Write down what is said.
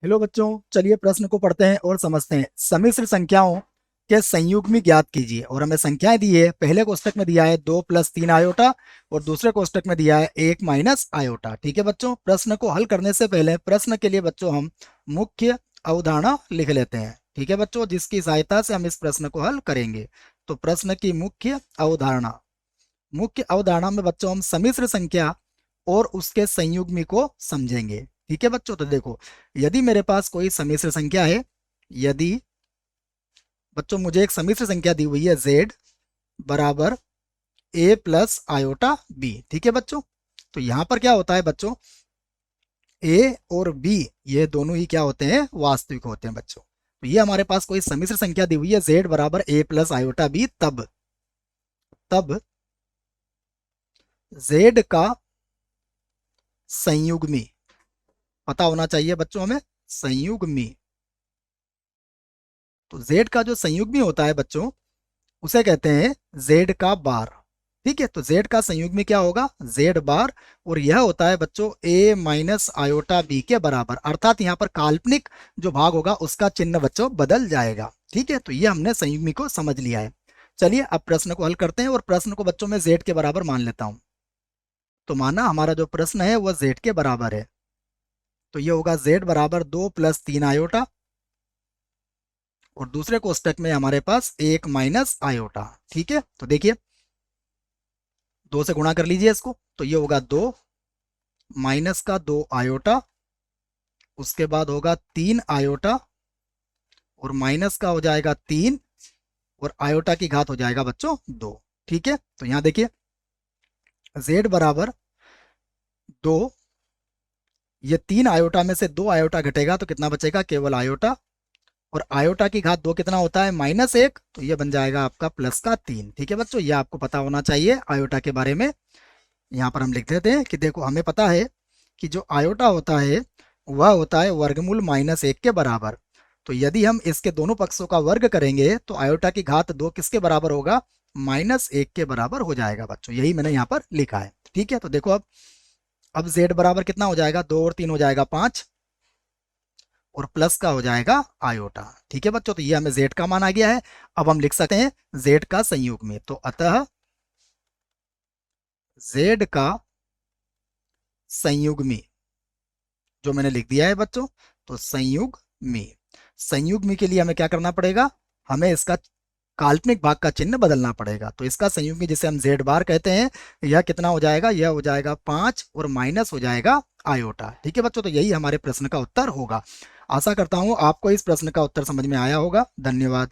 Hello बच्चों, चलिए प्रश्न को पढ़ते हैं और समझते हैं। सम्मिश्र संख्याओं के संयुग्मी ज्ञात कीजिए। और हमें संख्याएं दी है। पहले कोष्टक में दिया है 2 + 3 आयोटा और दूसरे कोष्टक में दिया है 1 - आयोटा। ठीक है बच्चों, प्रश्न को हल करने से पहले प्रश्न के लिए बच्चों हम मुख्य अवधारणा लिख लेते हैं। ठीक है बच्चों, जिसकी सहायता से हम इस प्रश्न को हल करेंगे। तो प्रश्न की मुख्य अवधारणा में बच्चों हम सम्मिश्र संख्या और उसके संयुग्मी को समझेंगे। ठीक है बच्चों, तो देखो, यदि मेरे पास कोई सम्मिश्र संख्या है, यदि बच्चों मुझे एक सम्मिश्र संख्या दी हुई है z बराबर a प्लस आयोटा b। ठीक है बच्चों, तो यहां पर क्या होता है बच्चों, a और b ये दोनों ही क्या होते हैं, वास्तविक होते हैं बच्चों। तो ये हमारे पास कोई सम्मिश्र संख्या दी हुई है z बराबर a प्लस आयोटा b, तब तब z का संयुग्मी पता होना चाहिए बच्चों हमें, संयुग्मी। तो z का जो संयुग्मी होता है बच्चों, उसे कहते हैं z का बार। ठीक है, तो z का संयुग्मी क्या होगा, z बार। और यह होता है बच्चों a माइनस आयोटा b के बराबर, अर्थात यहाँ पर काल्पनिक जो भाग होगा उसका चिन्ह बच्चों बदल जाएगा। ठीक है, तो ये हमने संयुग्मी को समझ लिया है। चलिए अब प्रश्न को हल करते हैं और प्रश्न को बच्चों में z के बराबर मान लेता हूं। तो माना हमारा जो प्रश्न है वह z के बराबर है। तो ये होगा z बराबर 2 + 3 आयोटा और दूसरे कोष्टक में हमारे पास 1 - आयोटा। ठीक है, तो देखिए 2 से गुणा कर लीजिए इसको, तो ये होगा 2 माइनस का 2 आयोटा, उसके बाद होगा 3 आयोटा और माइनस का हो जाएगा 3 और आयोटा की घात हो जाएगा बच्चों 2। ठीक है, तो यहां देखिए z बराबर 2, ये 3 आयोटा में से 2 आयोटा घटेगा तो कितना बचेगा, केवल आयोटा। और आयोटा की घात 2 कितना होता है, -1, तो ये बन जाएगा आपका प्लस का 3। ठीक है बच्चों, ये आपको पता होना चाहिए आयोटा के बारे में। यहाँ पर हम लिख देते हैं कि देखो, हमें पता है कि जो आयोटा होता है वह होता है वर्गमूल -1 के बराबर। तो यदि हम इसके दोनों पक्षों का वर्ग करेंगे तो आयोटा की घात 2 किसके बराबर होगा, -1 के बराबर हो जाएगा बच्चों। यही मैंने यहाँ पर लिखा है। ठीक है, तो देखो अब z बराबर कितना हो जाएगा, 2 और 3 हो जाएगा 5 और प्लस का हो जाएगा आयोटा। ठीक है बच्चों, तो ये हमें z का मान आ गया है। अब हम लिख सकते हैं z का संयुग में, तो अतः z का संयुग्मी जो मैंने लिख दिया है बच्चों, तो संयुग्मी के लिए हमें क्या करना पड़ेगा, हमें इसका काल्पनिक भाग का चिन्ह बदलना पड़ेगा। तो इसका संयुग्मी जिसे हम z बार कहते हैं, यह कितना हो जाएगा, यह हो जाएगा 5 और माइनस हो जाएगा आयोटा। ठीक है बच्चों, तो यही हमारे प्रश्न का उत्तर होगा। आशा करता हूं आपको इस प्रश्न का उत्तर समझ में आया होगा। धन्यवाद।